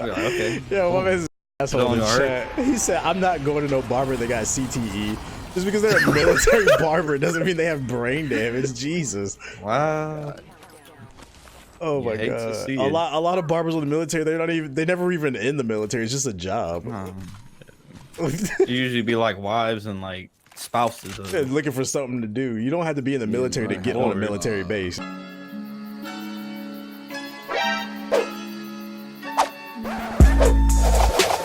Like, okay. Yeah, one man's asshole in the Don't chat. He said, "I'm not going to no barber that got CTE. Just because they're a military barber doesn't mean they have brain damage." Jesus. Wow. Oh my god. A lot of barbers in the military, they never even in the military. It's just a job. You usually be like wives and like spouses. Yeah, looking for something to do. You don't have to be in the military to get on a military base.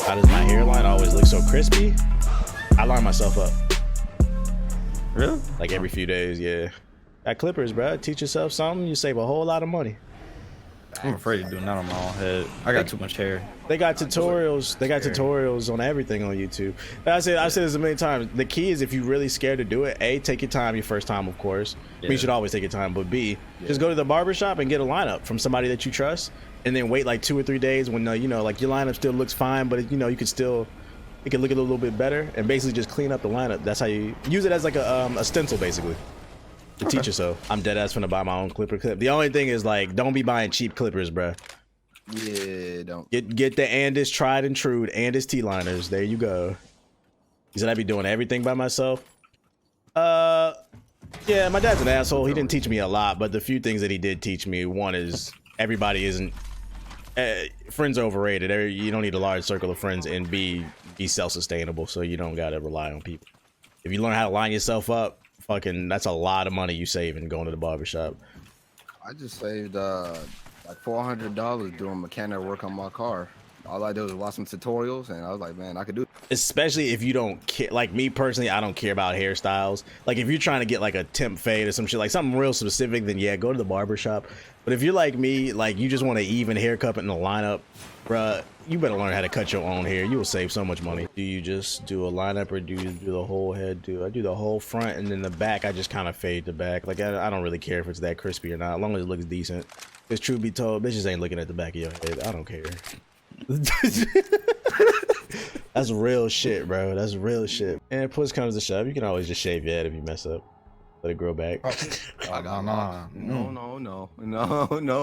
How does my hairline always look so crispy? I line myself up. Really? Like every few days, yeah. Got clippers, bro. Teach yourself something, you save a whole lot of money. I'm afraid of doing that on my own head. I got too much hair. They got tutorials. They got tutorials on everything on YouTube. I've said this a million times. The key is if you're really scared to do it, A, take your time your first time, of course. Yeah. You should always take your time. But B, just go to the barbershop and get a lineup from somebody that you trust, and then wait like 2 or 3 days when you know, like your lineup still looks fine, but you know you could still, it can look a little bit better, and basically just clean up the lineup. That's how you use it, as like a stencil basically. To teach yourself. I'm dead ass finna buy my own clipper clip. The only thing is, like, don't be buying cheap clippers, bruh. Yeah, don't. Get the Andis tried and true Andis T-liners. There you go. He said I'd be doing everything by myself. Yeah, my dad's an asshole. He didn't teach me a lot, but the few things that he did teach me, one is everybody isn't friends are overrated. You don't need a large circle of friends, and be self-sustainable, so you don't gotta rely on people. If you learn how to line yourself up, fucking, that's a lot of money you saving going to the barbershop. I just saved like $400 doing mechanic work on my car. All I did was watch some tutorials, and I was like, man, I could do it. Especially if you don't care. Like me personally, I don't care about hairstyles. Like if you're trying to get like a temp fade or some shit, like something real specific, then yeah, go to the barbershop. But if you're like me, like you just want an even haircut in the lineup, bruh, you better learn how to cut your own hair. You will save so much money. Do you just do a lineup, or do you do the whole head? I do the whole front, and then the back I just kind of fade the back. Like I don't really care if it's that crispy or not, as long as it looks decent. Because truth be told, bitches ain't looking at the back of your head. I don't care. That's real shit, bro. That's real shit. And push comes to shove, you can always just shave your head if you mess up. Let it grow back. No.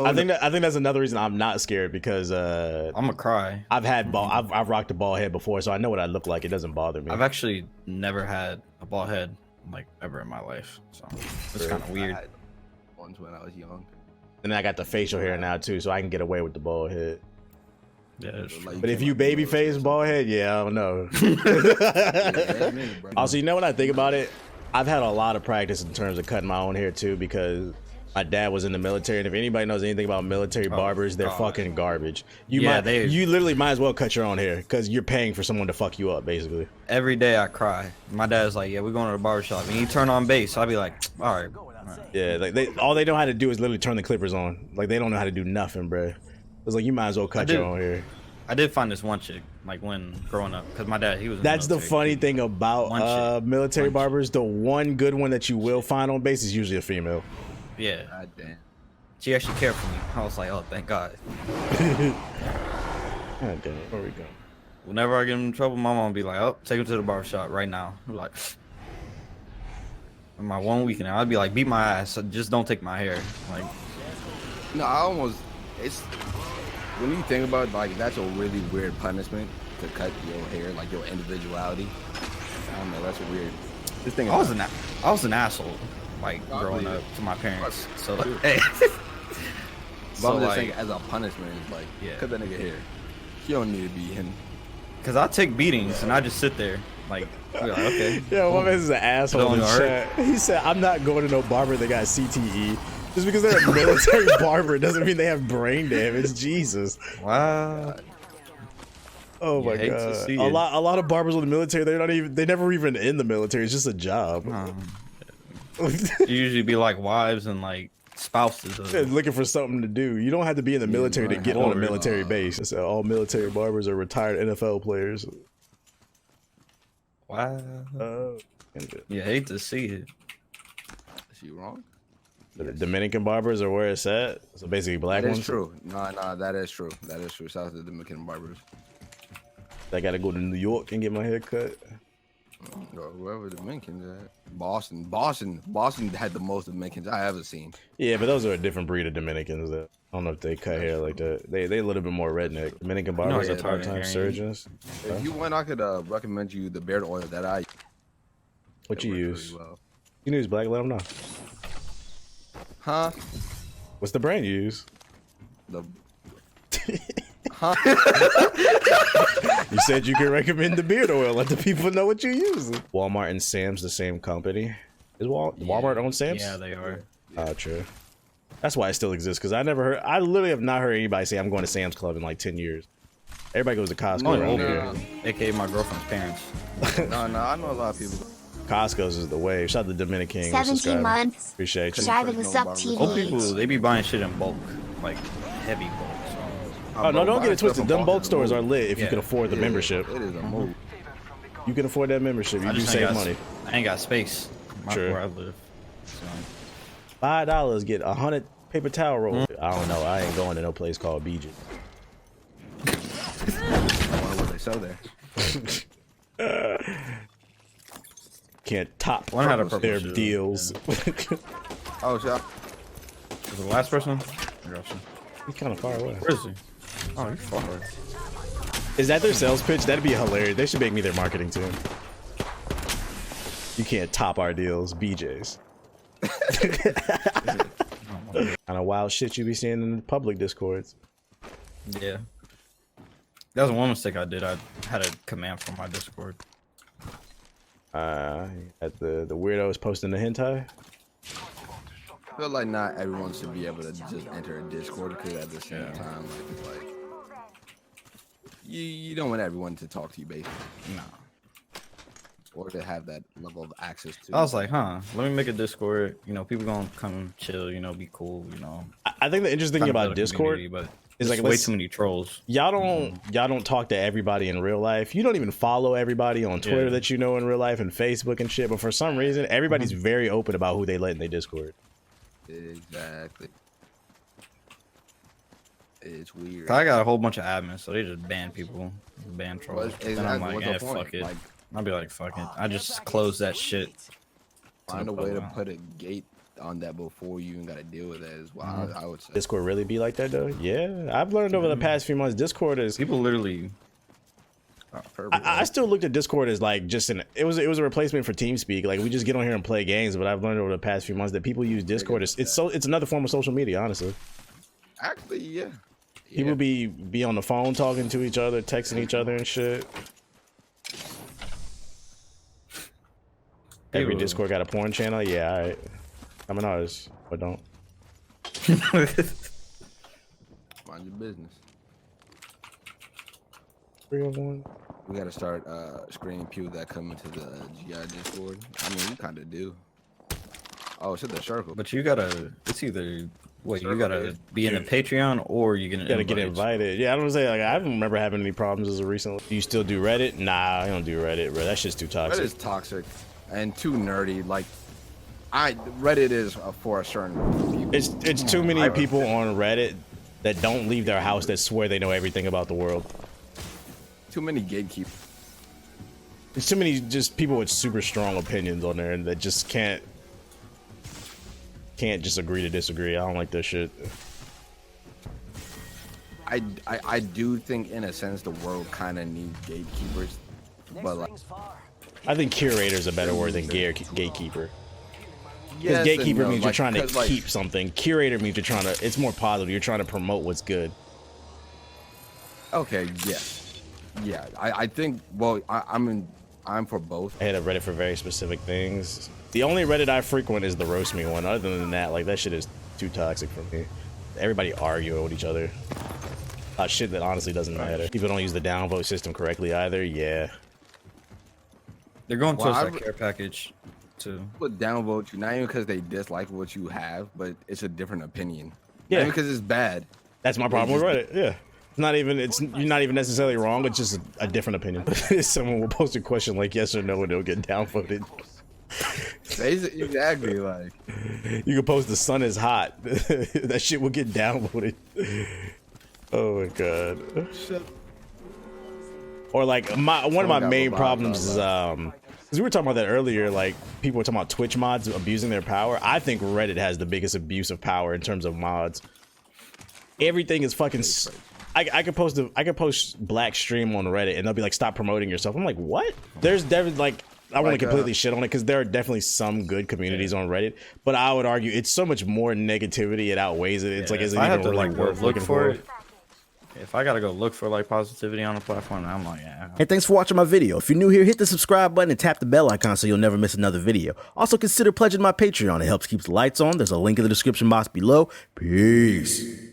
I think that's another reason I'm not scared, because I'm gonna cry. I've rocked a bald head before, so I know what I look like. It doesn't bother me. I've actually never had a bald head like ever in my life, so it's kind of weird. Once when I was young. And then I got the facial hair now too, so I can get away with the bald head. Yeah, but if you baby face bald head, yeah, I don't know. Also, you know what I think about it? I've had a lot of practice in terms of cutting my own hair too, because my dad was in the military, and if anybody knows anything about military barbers, they're fucking garbage. You literally might as well cut your own hair, because you're paying for someone to fuck you up, basically. Every day I cry. My dad's like, yeah, we're going to the barbershop, and he turn on bass. I'll be like, all right. Yeah, like all they know how to do is literally turn the clippers on. Like they don't know how to do nothing, bro. It's like you might as well cut your own hair. I did find this one chick, like when growing up, because my dad, he was in That's the funny thing about military barbers. The one good one that you will find on base is usually a female. Yeah. God damn. She actually cared for me. I was like, oh, thank God. God damn it. Where we go? Whenever I get in trouble, my mom be like, oh, take him to the barbershop right now. I'm like, my one weekend, I'd be like, beat my ass, just don't take my hair. Like, no, it's when you think about it, like, that's a really weird punishment to cut your hair, like your individuality. I don't know, that's a weird. This thing. I was an asshole, like growing up to my parents. So like, hey. So I'm just saying, as a punishment, it's like, cut that nigga hair. You don't need to be in. Cause I take beatings and I just sit there. Like, okay. Yeah, one man's an asshole in the chat. He said, I'm not going to no barber that got CTE. Just because they're a military barber doesn't mean they have brain damage. Jesus. Wow. Oh my god. A lot of barbers in the military, they never even in the military. It's just a job. You usually be like wives and like spouses. Yeah, looking for something to do. You don't have to be in the military to get on a military base. So all military barbers are retired NFL players. Wow. Yeah, hate to see it. Is you wrong? The Dominican barbers are where it's at. So basically black ones. That is true. No, that is true. That is true. Shout out to the Dominican barbers. I gotta go to New York and get my hair cut. Or whoever the Dominicans at. Boston had the most Dominicans I ever seen. Yeah, but those are a different breed of Dominicans. That I don't know if they cut hair like that. They a little bit more redneck. Dominican barbers yeah, are part-time surgeons. If you want, I could recommend you the beard oil that I. What you use? Really well. You use Black. Let them know. Huh? What's the brand you use? The. Huh? You said you could recommend the beard oil. Let the people know what you use. Walmart and Sam's the same company. Is Walmart own Sam's? Yeah, they are. Oh, true. That's why it still exists. Because I literally have not heard anybody say I'm going to Sam's Club in like 10 years. Everybody goes to Costco around here. AKA my girlfriend's parents. No, I know a lot of people. Costco's is the way. Shout out to Dominican. 17 months. Appreciate you. Driving us up Old people, TV. they be buying shit in bulk, like heavy bulk. So. Oh, no, don't get it twisted. Them bulk stores are lit if you can afford the membership. It is a move. You can afford that membership. You I do just save ain't got- money. I ain't got space. True. Where I live. So. $5 get 100 paper towel rolls. I don't know. I ain't going to no place called BJ. I wonder what they sell there. Can't top Learn how to their purple deals. Oh, shop. Is it the last person? He's kind of far away. Where is he? Oh, he's far away. Is that their sales pitch? That'd be hilarious. They should make me their marketing team. You can't top our deals, BJ's. Kind of wild shit you be seeing in the public discords. Yeah. That was one mistake I did. I had a command from my Discord. At the weirdos posting the hentai. I feel like not everyone should be able to just enter a Discord because at the same time, like you don't want everyone to talk to you basically. Nah. Or to have that level of access to. I was like, let me make a Discord. You know, people gonna come chill. You know, be cool. You know. I think the interesting thing about Discord is like way too many trolls. Y'all don't talk to everybody in real life. You don't even follow everybody on Twitter that you know in real life and Facebook and shit. But for some reason, everybody's very open about who they let in their Discord. Exactly. It's weird. I got a whole bunch of admins, so they just ban people, ban trolls. Exactly. And I'm like, What's the point? fuck it. Like, I'll be like, fuck it. I just close that shit. Find a way to put a gate on that before you even got to deal with that as well. I would say. Discord really be like that though? Yeah, I've learned over the past few months, Discord is People literally. I still looked at Discord as like just it was a replacement for TeamSpeak. Like we just get on here and play games, but I've learned over the past few months that people use Discord as it's another form of social media, honestly. Actually, yeah. People be on the phone talking to each other, texting each other and shit. Every Discord got a porn channel. Yeah, alright. I'm an artist, but don't. Mind your business. 301. We gotta start screening people that come into the GI Discord. I mean, we kind of do. Oh, it's at the circle. But you gotta. It's either. Wait, you gotta be in the Patreon or you gotta get invited. Yeah, I don't say like I don't remember having any problems as of recently. Do you still do Reddit? Nah, I don't do Reddit, bro. That shit's too toxic. Reddit is toxic and too nerdy. Like, Reddit is for a certain group of people. It's too many people on Reddit that don't leave their house that swear they know everything about the world. Too many gatekeepers. There's too many just people with super strong opinions on there and that just can't just agree to disagree. I don't like this shit. I do think in a sense the world kind of needs gatekeepers, but like I think curator is a better word than gatekeeper. Because yes gatekeeper and no, means like, you're trying to like, keep something. Curator means you're trying to. It's more positive. You're trying to promote what's good. Okay, yeah. I think. Well, I'm for both. I hit up Reddit for very specific things. The only Reddit I frequent is the roast me one. Other than that, like that shit is too toxic for me. Everybody arguing with each other about shit that honestly doesn't matter. People don't use the downvote system correctly either. Yeah. They're going towards that care package too. Put downvote you not even because they dislike what you have, but it's a different opinion. Yeah. Not because it's bad. That's my problem with Reddit. Yeah. You're not even necessarily wrong. It's just a different opinion. Someone will post a question like yes or no, and it'll get downvoted. Exactly, like you can post the sun is hot. That shit will get downvoted. Oh my god. Or like one of my main problems is Because we were talking about that earlier, like people were talking about Twitch mods abusing their power. I think Reddit has the biggest abuse of power in terms of mods. Everything is fucking. I could post black stream on Reddit and they'll be like, stop promoting yourself. I'm like, what? There's definitely like, I want to completely shit on it because there are definitely some good communities on Reddit, but I would argue it's so much more negativity. It outweighs it. It's like, is it even really worth looking for it? If I gotta go look for like positivity on a platform, I'm like, yeah. Hey, thanks for watching my video. If you're new here, hit the subscribe button and tap the bell icon so you'll never miss another video. Also, consider pledging my Patreon. It helps keep the lights on. There's a link in the description box below. Peace.